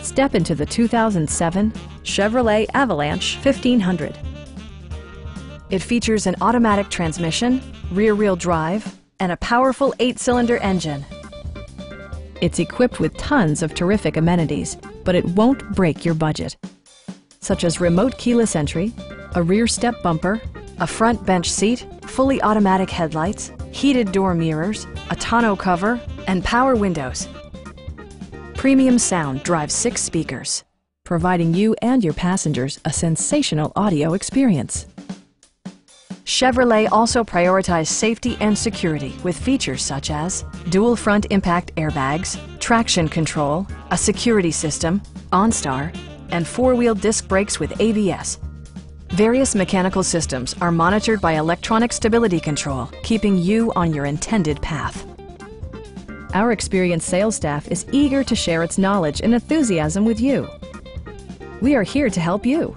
Step into the 2007 Chevrolet Avalanche 1500. It features an automatic transmission, rear-wheel drive, and a powerful 8-cylinder engine. It's equipped with tons of terrific amenities, but it won't break your budget, such as remote keyless entry, a rear step bumper, a front bench seat, fully automatic headlights, heated door mirrors, a tonneau cover, and power windows. Premium sound drives 6 speakers, providing you and your passengers a sensational audio experience. Chevrolet also prioritized safety and security with features such as dual front impact airbags, traction control, a security system, OnStar, and 4-wheel disc brakes with ABS. Various mechanical systems are monitored by electronic stability control, keeping you on your intended path. Our experienced sales staff is eager to share its knowledge and enthusiasm with you. We are here to help you.